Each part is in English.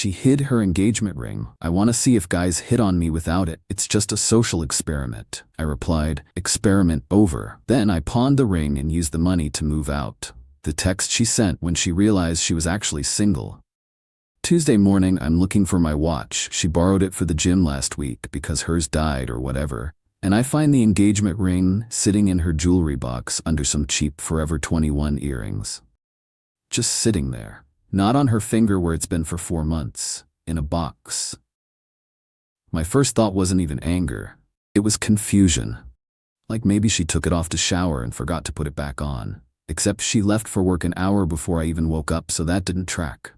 She hid her engagement ring. I want to see if guys hit on me without it. It's just a social experiment. I replied, experiment over. Then I pawned the ring and used the money to move out. The text she sent when she realized she was actually single. Tuesday morning, I'm looking for my watch. She borrowed it for the gym last week because hers died or whatever. And I find the engagement ring sitting in her jewelry box under some cheap Forever 21 earrings. Just sitting there. Not on her finger where it's been for 4 months. In a box. My first thought wasn't even anger. It was confusion. Like maybe she took it off to shower and forgot to put it back on. Except she left for work an hour before I even woke up, so that didn't track.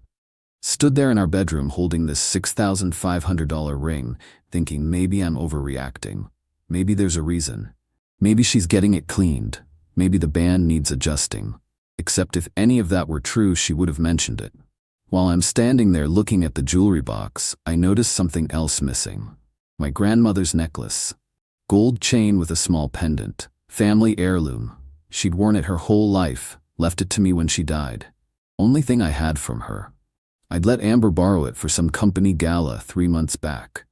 Stood there in our bedroom holding this $6,500 ring, thinking maybe I'm overreacting. Maybe there's a reason. Maybe she's getting it cleaned. Maybe the band needs adjusting. Except if any of that were true, she would have mentioned it. While I'm standing there looking at the jewelry box, I noticed something else missing. My grandmother's necklace. Gold chain with a small pendant. Family heirloom. She'd worn it her whole life, left it to me when she died. Only thing I had from her. I'd let Amber borrow it for some company gala 3 months back.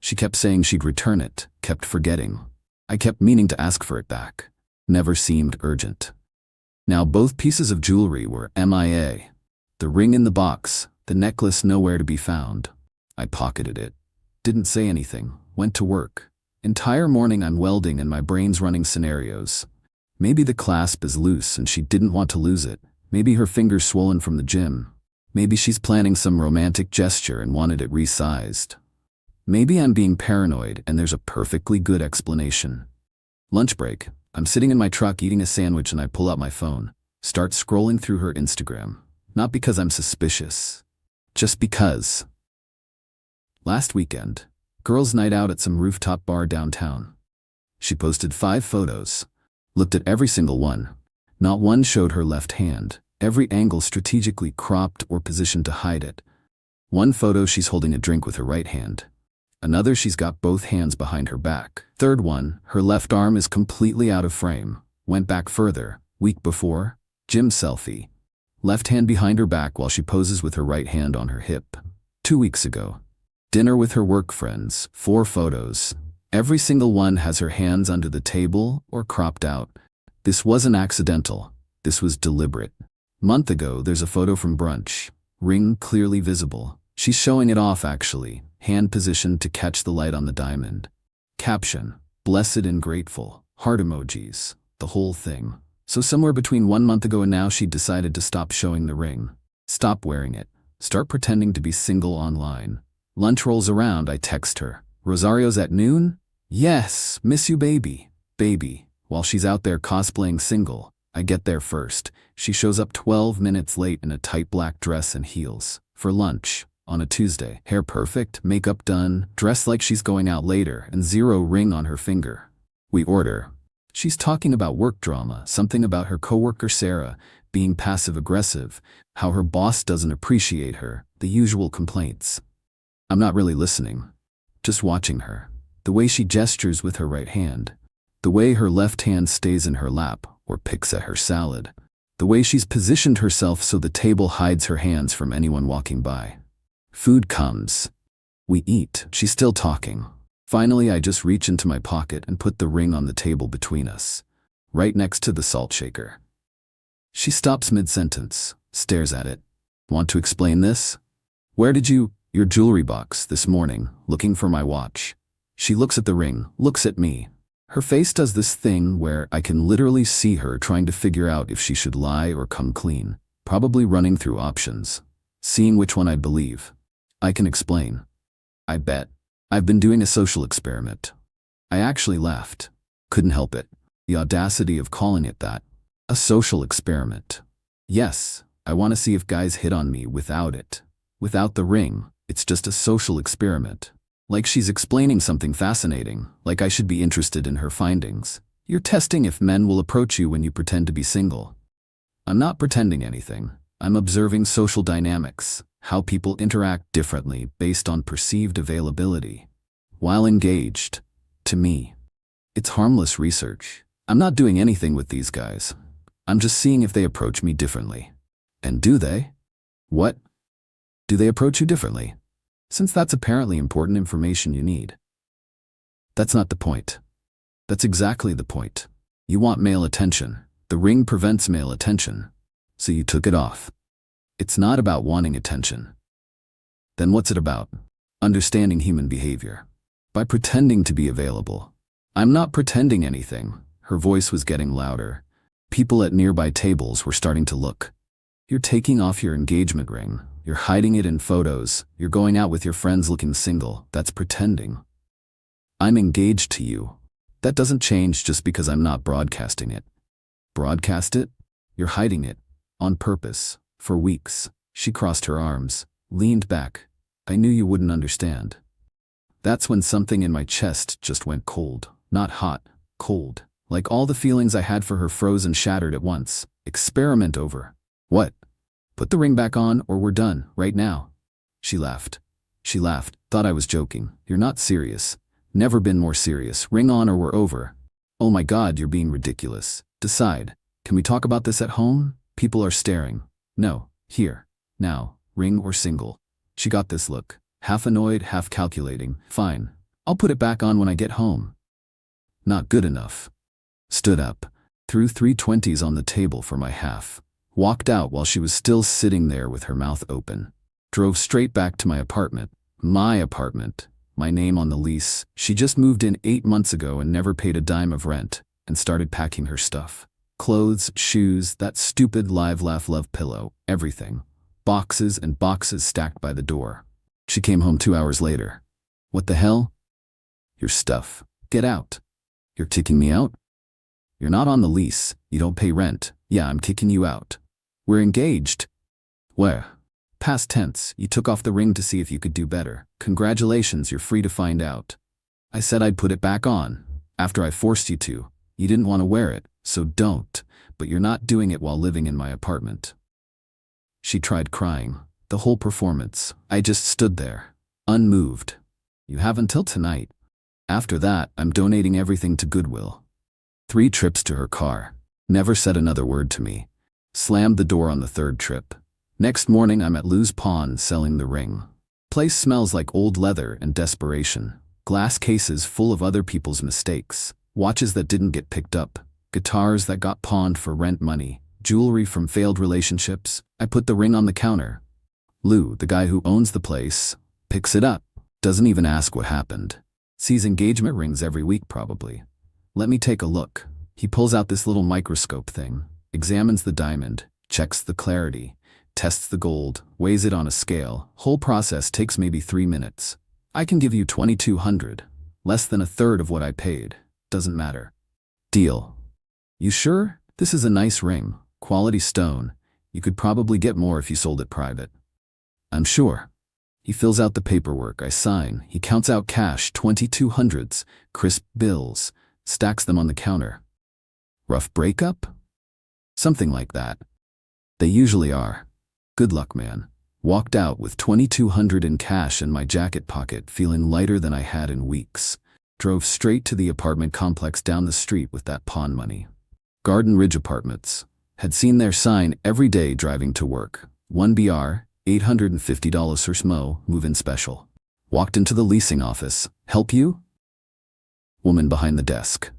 She kept saying she'd return it, kept forgetting. I kept meaning to ask for it back. Never seemed urgent. Now both pieces of jewelry were MIA. The ring in the box, the necklace nowhere to be found. I pocketed it. Didn't say anything, went to work. Entire morning I'm welding and my brain's running scenarios. Maybe the clasp is loose and she didn't want to lose it. Maybe her finger's swollen from the gym. Maybe she's planning some romantic gesture and wanted it resized. Maybe I'm being paranoid and there's a perfectly good explanation. Lunch break. I'm sitting in my truck eating a sandwich and I pull out my phone, start scrolling through her Instagram. Not because I'm suspicious. Just because. Last weekend, girls' night out at some rooftop bar downtown. She posted 5 photos. Looked at every single one. Not one showed her left hand. Every angle strategically cropped or positioned to hide it. One photo she's holding a drink with her right hand. Another she's got both hands behind her back. Third one, her left arm is completely out of frame. Went back further. Week before, gym selfie. Left hand behind her back while she poses with her right hand on her hip. 2 weeks ago, dinner with her work friends. 4 photos. Every single one has her hands under the table or cropped out. This wasn't accidental. This was deliberate. Month ago, there's a photo from brunch. Ring clearly visible. She's showing it off actually. Hand positioned to catch the light on the diamond. Caption, blessed and grateful. Heart emojis. The whole thing. So somewhere between 1 month ago and now she decided to stop showing the ring. Stop wearing it. Start pretending to be single online. Lunch rolls around, I text her. Rosario's at noon? Yes, miss you baby. Baby. While she's out there cosplaying single, I get there first. She shows up 12 minutes late in a tight black dress and heels. For lunch. On a Tuesday. Hair perfect, makeup done, dressed like she's going out later, and 0 ring on her finger. We order. She's talking about work drama, something about her coworker Sarah, being passive-aggressive, how her boss doesn't appreciate her, the usual complaints. I'm not really listening. Just watching her. The way she gestures with her right hand. The way her left hand stays in her lap, or picks at her salad. The way she's positioned herself so the table hides her hands from anyone walking by. Food comes. We eat. She's still talking. Finally, I just reach into my pocket and put the ring on the table between us, right next to the salt shaker. She stops mid-sentence, stares at it. Want to explain this? Where did your jewelry box this morning, looking for my watch. She looks at the ring, looks at me. Her face does this thing where I can literally see her trying to figure out if she should lie or come clean, probably running through options, seeing which one I'd believe. I can explain. I bet. I've been doing a social experiment. I actually laughed. Couldn't help it. The audacity of calling it that. A social experiment. Yes, I want to see if guys hit on me without it. Without the ring, it's just a social experiment. Like she's explaining something fascinating, like I should be interested in her findings. You're testing if men will approach you when you pretend to be single. I'm not pretending anything. I'm observing social dynamics, how people interact differently based on perceived availability. While engaged, to me, it's harmless research. I'm not doing anything with these guys. I'm just seeing if they approach me differently. And do they? What? Do they approach you differently? Since that's apparently important information you need. That's not the point. That's exactly the point. You want male attention. The ring prevents male attention. So you took it off. It's not about wanting attention. Then what's it about? Understanding human behavior. By pretending to be available. I'm not pretending anything. Her voice was getting louder. People at nearby tables were starting to look. You're taking off your engagement ring. You're hiding it in photos. You're going out with your friends looking single. That's pretending. I'm engaged to you. That doesn't change just because I'm not broadcasting it. Broadcast it? You're hiding it. On purpose. For weeks. She crossed her arms, leaned back. I knew you wouldn't understand. That's when something in my chest just went cold. Not hot, cold. Like all the feelings I had for her froze and shattered at once. Experiment over. What? Put the ring back on or we're done, right now. She laughed. She laughed, thought I was joking. You're not serious. Never been more serious. Ring on or we're over. Oh my God, you're being ridiculous. Decide. Can we talk about this at home? People are staring. No. Here. Now. Ring or single. She got this look. Half annoyed, half calculating. Fine. I'll put it back on when I get home. Not good enough. Stood up. Threw 320s on the table for my half. Walked out while she was still sitting there with her mouth open. Drove straight back to my apartment. My apartment. My name on the lease. She just moved in 8 months ago and never paid a dime of rent, and started packing her stuff. Clothes, shoes, that stupid live laugh love pillow, everything. Boxes and boxes stacked by the door. She came home 2 hours later. What the hell? Your stuff. Get out. You're kicking me out? You're not on the lease. You don't pay rent. Yeah, I'm kicking you out. We're engaged. Where? Past tense. You took off the ring to see if you could do better. Congratulations, you're free to find out. I said I'd put it back on. After I forced you to. You didn't want to wear it, so don't. But you're not doing it while living in my apartment. She tried crying. The whole performance. I just stood there. Unmoved. You have until tonight. After that, I'm donating everything to Goodwill. 3 trips to her car. Never said another word to me. Slammed the door on the 3rd trip. Next morning I'm at Lou's Pawn selling the ring. Place smells like old leather and desperation. Glass cases full of other people's mistakes. Watches that didn't get picked up. Guitars that got pawned for rent money. Jewelry from failed relationships. I put the ring on the counter. Lou, the guy who owns the place, picks it up. Doesn't even ask what happened. Sees engagement rings every week probably. Let me take a look. He pulls out this little microscope thing. Examines the diamond. Checks the clarity. Tests the gold. Weighs it on a scale. Whole process takes maybe 3 minutes. I can give you $2,200. Less than a third of what I paid. Doesn't matter. Deal. You sure? This is a nice ring. Quality stone. You could probably get more if you sold it private. I'm sure. He fills out the paperwork. I sign. He counts out cash, 2,200s, crisp bills, stacks them on the counter. Rough breakup? Something like that. They usually are. Good luck, man. Walked out with 2,200 in cash in my jacket pocket, feeling lighter than I had in weeks. Drove straight to the apartment complex down the street with that pawn money. Garden Ridge Apartments. Had seen their sign every day driving to work. 1BR, $850 or SMO, move-in special. Walked into the leasing office. Help you? Woman behind the desk.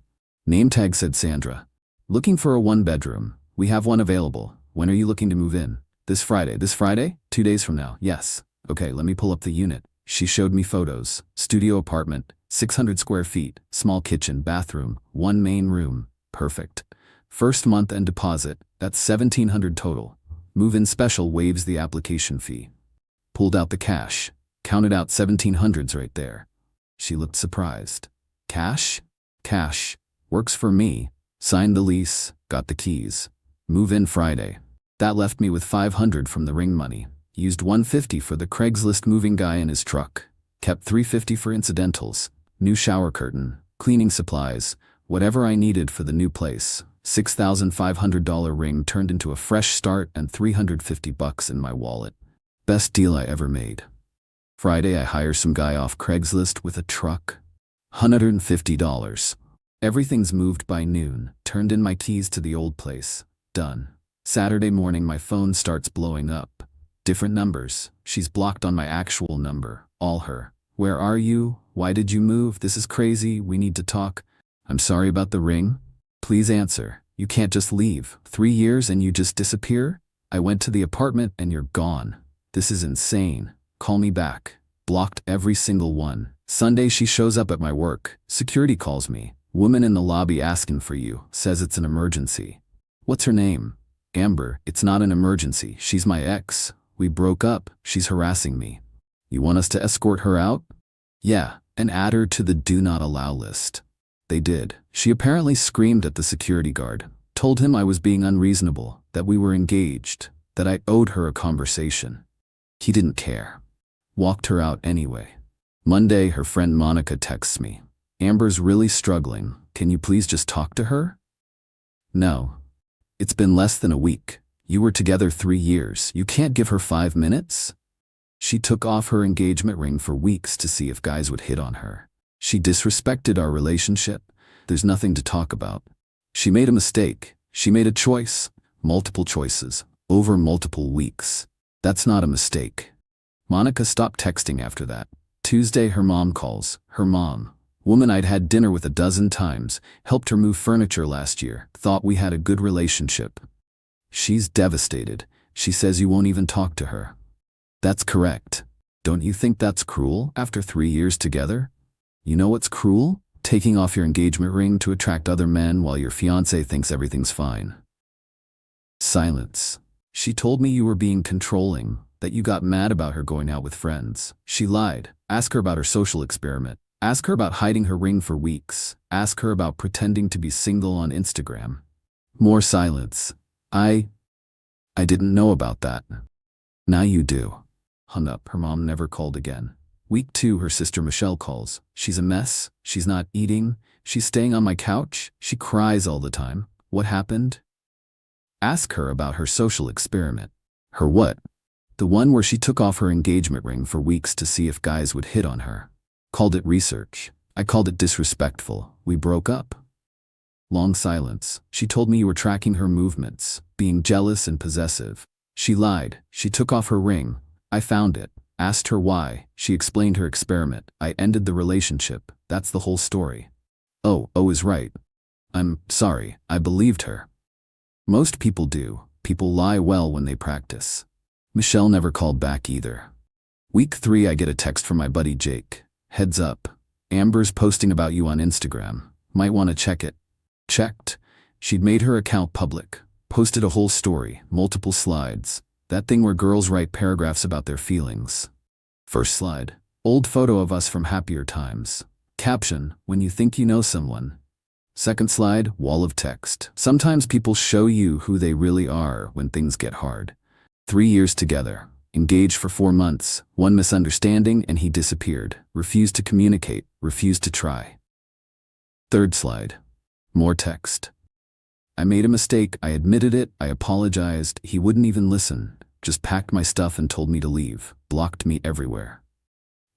Name tag said Sandra. Looking for a 1-bedroom. We have one available. When are you looking to move in? This Friday. This Friday? 2 days from now. Yes. Okay, let me pull up the unit. She showed me photos. Studio apartment, 600 square feet, small kitchen, bathroom, 1 main room. Perfect. First month and deposit, that's $1,700 total. Move-in special waives the application fee. Pulled out the cash. Counted out 1,700s right there. She looked surprised. Cash? Cash. Works for me. Signed the lease, got the keys. Move in Friday. That left me with $500 from the ring money. Used $150 for the Craigslist moving guy in his truck. Kept $350 for incidentals. New shower curtain, cleaning supplies, whatever I needed for the new place. $6,500 ring turned into a fresh start and $350 in my wallet. Best deal I ever made. Friday I hire some guy off Craigslist with a truck. $150. Everything's moved by noon. Turned in my keys to the old place. Done. Saturday morning my phone starts blowing up. Different numbers. She's blocked on my actual number. All her. Where are you? Why did you move? This is crazy. We need to talk. I'm sorry about the ring. Please answer. You can't just leave. 3 years and you just disappear? I went to the apartment and you're gone. This is insane. Call me back. Blocked every single one. Sunday she shows up at my work. Security calls me. Woman in the lobby asking for you. Says it's an emergency. What's her name? Amber. It's not an emergency. She's my ex. We broke up. She's harassing me. You want us to escort her out? Yeah, and add her to the do not allow list. They did. She apparently screamed at the security guard. Told him I was being unreasonable, that we were engaged, that I owed her a conversation. He didn't care. Walked her out anyway. Monday, her friend Monica texts me. Amber's really struggling. Can you please just talk to her? No. It's been less than a week. You were together 3 years. You can't give her 5 minutes? She took off her engagement ring for weeks to see if guys would hit on her. She disrespected our relationship. There's nothing to talk about. She made a mistake. She made a choice. Multiple choices. Over multiple weeks. That's not a mistake. Monica stopped texting after that. Tuesday, her mom calls. Her mom. Woman I'd had dinner with 12 times, helped her move furniture last year, thought we had a good relationship. She's devastated. She says you won't even talk to her. That's correct. Don't you think that's cruel after 3 years together? You know what's cruel? Taking off your engagement ring to attract other men while your fiancé thinks everything's fine. Silence. She told me you were being controlling, that you got mad about her going out with friends. She lied. Ask her about her social experiment. Ask her about hiding her ring for weeks. Ask her about pretending to be single on Instagram. More silence. I didn't know about that. Now you do. Hung up. Her mom never called again. Week 2, her sister Michelle calls. She's a mess. She's not eating. She's staying on my couch. She cries all the time. What happened? Ask her about her social experiment. Her what? The one where she took off her engagement ring for weeks to see if guys would hit on her. Called it research. I called it disrespectful. We broke up. Long silence. She told me you were tracking her movements, being jealous and possessive. She lied. She took off her ring. I found it. Asked her why. She explained her experiment. I ended the relationship. That's the whole story. Oh is right. I'm sorry. I believed her. Most people do. People lie well when they practice. Michelle never called back either. Week 3, I get a text from my buddy Jake. Heads up. Amber's posting about you on Instagram. Might want to check it. Checked. She'd made her account public. Posted a whole story, multiple slides. That thing where girls write paragraphs about their feelings. First slide. Old photo of us from happier times. Caption, when you think you know someone. Second slide, wall of text. Sometimes people show you who they really are when things get hard. 3 years together. Engaged for 4 months. One misunderstanding and he disappeared. Refused to communicate. Refused to try. Third slide. More text. I made a mistake. I admitted it. I apologized. He wouldn't even listen. Just packed my stuff and told me to leave. Blocked me everywhere.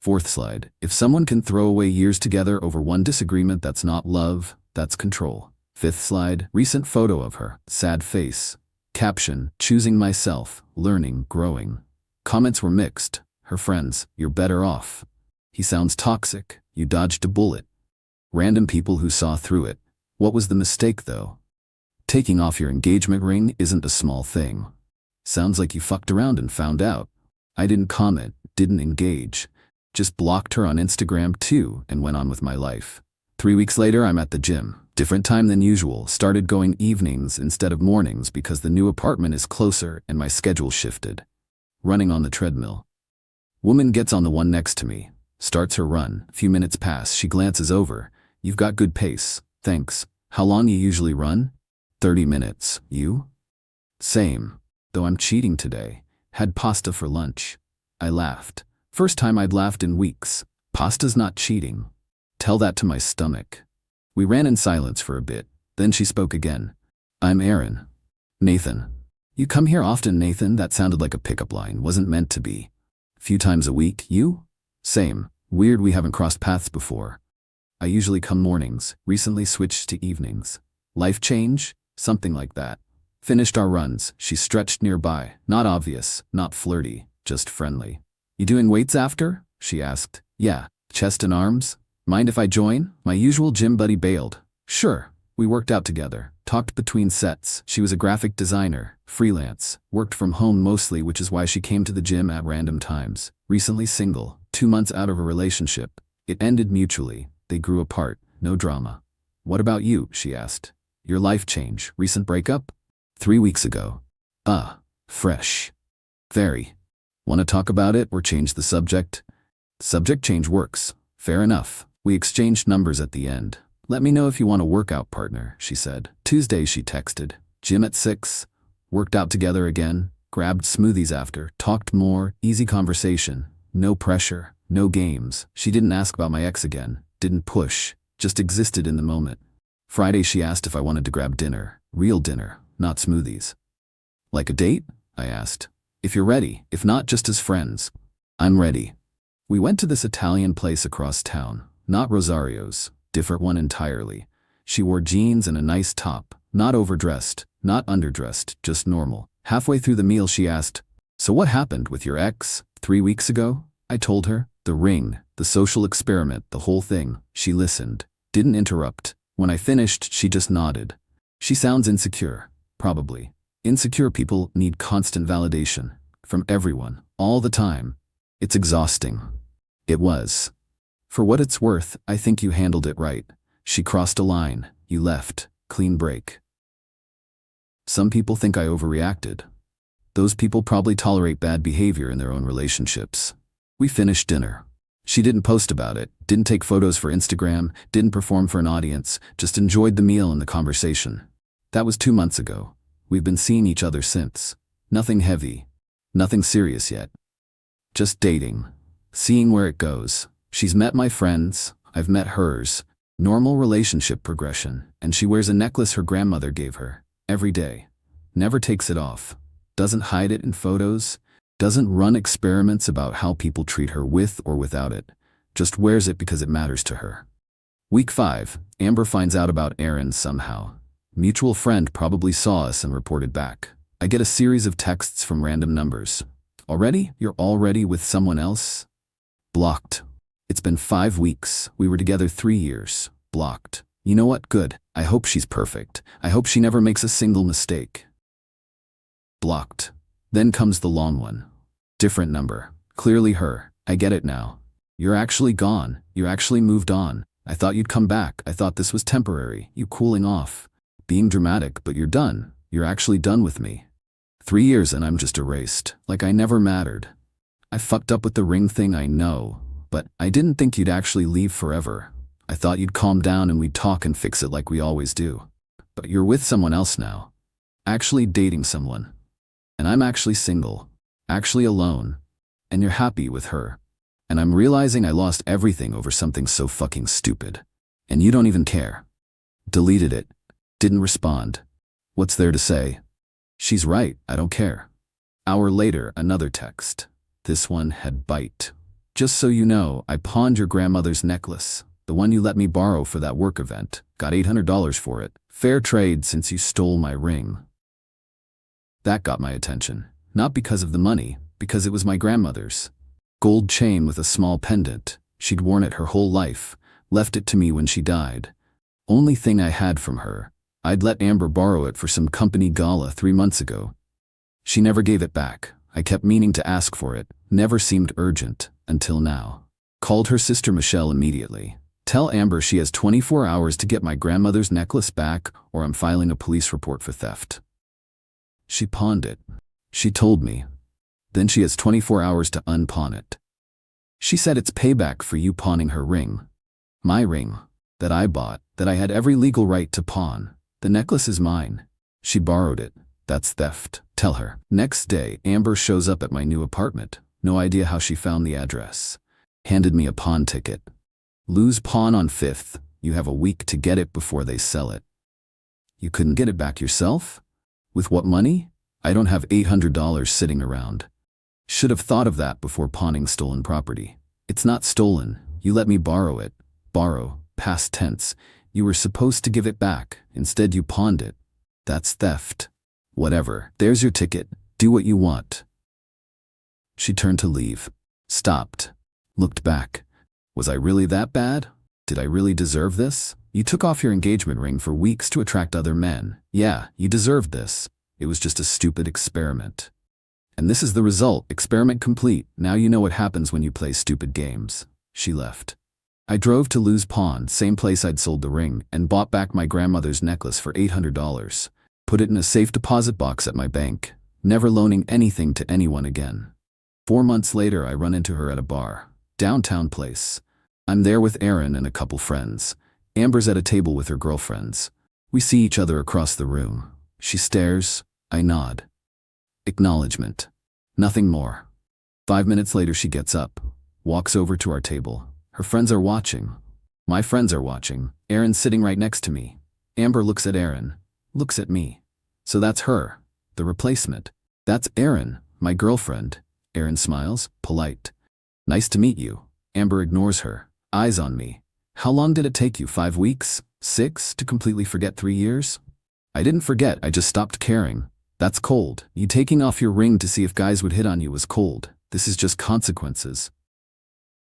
Fourth slide. If someone can throw away years together over one disagreement, that's not love. That's control. Fifth slide. Recent photo of her. Sad face. Caption, choosing myself, learning, growing. Comments were mixed. Her friends, you're better off. He sounds toxic. You dodged a bullet. Random people who saw through it. What was the mistake though? Taking off your engagement ring isn't a small thing. Sounds like you fucked around and found out. I didn't comment, didn't engage. Just blocked her on Instagram too and went on with my life. 3 weeks later, I'm at the gym. Different time than usual. Started going evenings instead of mornings because the new apartment is closer and my schedule shifted. Running on the treadmill. Woman gets on the one next to me. Starts her run. A few minutes pass. She glances over. You've got good pace. Thanks. How long you usually run? 30 minutes. You? Same. Though I'm cheating today. Had pasta for lunch. I laughed. First time I'd laughed in weeks. Pasta's not cheating. Tell that to my stomach. We ran in silence for a bit. Then she spoke again. I'm Aaron. Nathan. You come here often, Nathan? That sounded like a pickup line. Wasn't meant to be. Few times a week. You? Same. Weird we haven't crossed paths before. I usually come mornings. Recently switched to evenings. Life change? Something like that. Finished our runs. She stretched nearby. Not obvious, not flirty, just friendly. You doing weights after? She asked. Yeah. Chest and arms? Mind if I join? My usual gym buddy bailed. Sure. We worked out together, talked between sets. She was a graphic designer, freelance, worked from home mostly, which is why she came to the gym at random times. Recently single, 2 months out of a relationship. It ended mutually. They grew apart. No drama. What about you? She asked. Your life change. Recent breakup? 3 weeks ago. Fresh. Very. Want to talk about it or change the subject? Subject change works. Fair enough. We exchanged numbers at the end. Let me know if you want a workout partner, she said. Tuesday, she texted. Gym at 6. Worked out together again. Grabbed smoothies after. Talked more. Easy conversation. No pressure. No games. She didn't ask about my ex again. Didn't push. Just existed in the moment. Friday, she asked if I wanted to grab dinner. Real dinner, not smoothies. Like a date? I asked. If you're ready. If not, just as friends. I'm ready. We went to this Italian place across town. Not Rosario's. Different one entirely. She wore jeans and a nice top. Not overdressed, not underdressed, just normal. Halfway through the meal, she asked, "So what happened with your ex 3 weeks ago?" I told her. The ring, the social experiment, the whole thing. She listened. Didn't interrupt. When I finished, she just nodded. She sounds insecure. Probably. Insecure people need constant validation. From everyone. All the time. It's exhausting. It was. For what it's worth, I think you handled it right. She crossed a line. You left. Clean break. Some people think I overreacted. Those people probably tolerate bad behavior in their own relationships. We finished dinner. She didn't post about it, didn't take photos for Instagram, didn't perform for an audience, just enjoyed the meal and the conversation. That was 2 months ago. We've been seeing each other since. Nothing heavy. Nothing serious yet. Just dating. Seeing where it goes. She's met my friends, I've met hers. Normal relationship progression, and she wears a necklace her grandmother gave her. Every day. Never takes it off. Doesn't hide it in photos. Doesn't run experiments about how people treat her with or without it. Just wears it because it matters to her. Week 5, Amber finds out about Aaron somehow. Mutual friend probably saw us and reported back. I get a series of texts from random numbers. Already? You're already with someone else? Blocked. It's been 5 weeks. We were together 3 years. Blocked. You know what? Good. I hope she's perfect. I hope she never makes a single mistake. Blocked. Then comes the long one. Different number. Clearly her. I get it now. You're actually gone. You actually moved on. I thought you'd come back. I thought this was temporary. You cooling off. Being dramatic, but you're done. You're actually done with me. 3 years and I'm just erased. Like I never mattered. I fucked up with the ring thing, I know. But I didn't think you'd actually leave forever. I thought you'd calm down and we'd talk and fix it like we always do. But you're with someone else now. Actually dating someone. And I'm actually single. Actually alone. And you're happy with her. And I'm realizing I lost everything over something so fucking stupid. And you don't even care. Deleted it. Didn't respond. What's there to say? She's right, I don't care. Hour later, another text. This one had bite. Just so you know, I pawned your grandmother's necklace. The one you let me borrow for that work event. Got $800 for it. Fair trade since you stole my ring. That got my attention. Not because of the money, because it was my grandmother's. Gold chain with a small pendant. She'd worn it her whole life. Left it to me when she died. Only thing I had from her. I'd let Amber borrow it for some company gala 3 months ago. She never gave it back. I kept meaning to ask for it. Never seemed urgent. Until now. Called her sister Michelle immediately. Tell Amber she has 24 hours to get my grandmother's necklace back or I'm filing a police report for theft. She pawned it. She told me. Then she has 24 hours to unpawn it. She said it's payback for you pawning her ring. My ring. That I bought. That I had every legal right to pawn. The necklace is mine. She borrowed it. That's theft. Tell her. Next day, Amber shows up at my new apartment. No idea how she found the address. Handed me a pawn ticket. Lose pawn on 5th. You have a week to get it before they sell it. You couldn't get it back yourself? With what money? I don't have $800 sitting around. Should have thought of that before pawning stolen property. It's not stolen. You let me borrow it. Borrow. Past tense. You were supposed to give it back. Instead you pawned it. That's theft. Whatever. There's your ticket. Do what you want. She turned to leave. Stopped. Looked back. Was I really that bad? Did I really deserve this? You took off your engagement ring for weeks to attract other men. Yeah, you deserved this. It was just a stupid experiment. And this is the result. Experiment complete. Now you know what happens when you play stupid games. She left. I drove to Lou's Pawn, same place I'd sold the ring, and bought back my grandmother's necklace for $800. Put it in a safe deposit box at my bank, never loaning anything to anyone again. 4 months later, I run into her at a bar. Downtown place. I'm there with Aaron and a couple friends. Amber's at a table with her girlfriends. We see each other across the room. She stares. I nod. Acknowledgement. Nothing more. 5 minutes later, she gets up, walks over to our table. Her friends are watching. My friends are watching. Aaron's sitting right next to me. Amber looks at Aaron, looks at me. So that's her, the replacement. That's Aaron, my girlfriend. Aaron smiles, polite. Nice to meet you. Amber ignores her, eyes on me. How long did it take you? 5 weeks? 6 to completely forget 3 years? I didn't forget, I just stopped caring. That's cold. You taking off your ring to see if guys would hit on you was cold. This is just consequences.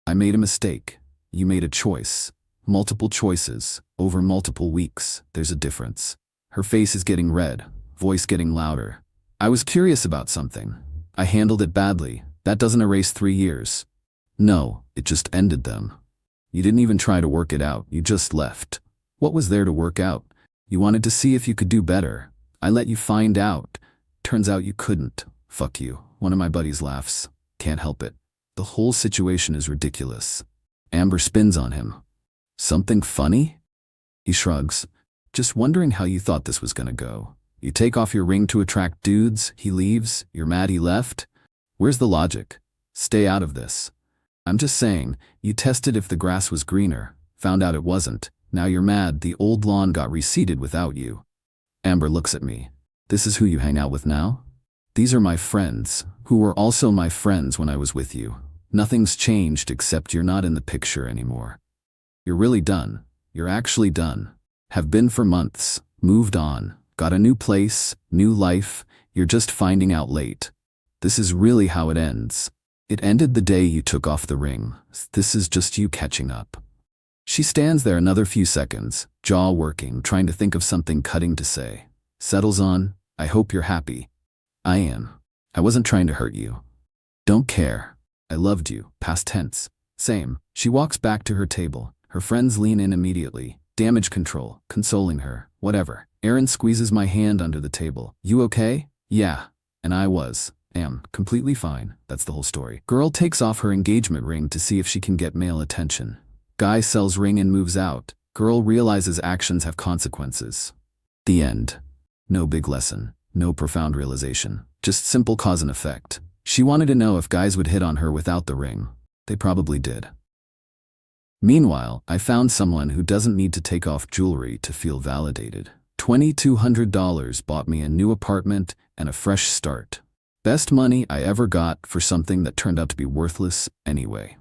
I made a mistake. You made a choice. Multiple choices, over multiple weeks. There's a difference. Her face is getting red, voice getting louder. I was curious about something. I handled it badly. That doesn't erase 3 years. No, it just ended them. You didn't even try to work it out, you just left. What was there to work out? You wanted to see if you could do better. I let you find out. Turns out you couldn't. Fuck you. One of my buddies laughs. Can't help it. The whole situation is ridiculous. Amber spins on him. Something funny? He shrugs. Just wondering how you thought this was gonna go. You take off your ring to attract dudes, he leaves, you're mad he left? Where's the logic? Stay out of this. I'm just saying, you tested if the grass was greener, found out it wasn't. Now you're mad the old lawn got reseeded without you. Amber looks at me. This is who you hang out with now? These are my friends, who were also my friends when I was with you. Nothing's changed except you're not in the picture anymore. You're really done. You're actually done. Have been for months. Moved on. Got a new place, new life. You're just finding out late. This is really how it ends. It ended the day you took off the ring. This is just you catching up. She stands there another few seconds, jaw working, trying to think of something cutting to say. Settles on, I hope you're happy. I am. I wasn't trying to hurt you. Don't care. I loved you. Past tense. Same. She walks back to her table. Her friends lean in immediately. Damage control. Consoling her. Whatever. Aaron squeezes my hand under the table. You okay? Yeah. And I am completely fine. That's the whole story. Girl takes off her engagement ring to see if she can get male attention. Guy sells ring and moves out. Girl realizes actions have consequences. The end. No big lesson. No profound realization. Just simple cause and effect. She wanted to know if guys would hit on her without the ring. They probably did. Meanwhile, I found someone who doesn't need to take off jewelry to feel validated. $2,200 bought me a new apartment and a fresh start. Best money I ever got for something that turned out to be worthless anyway.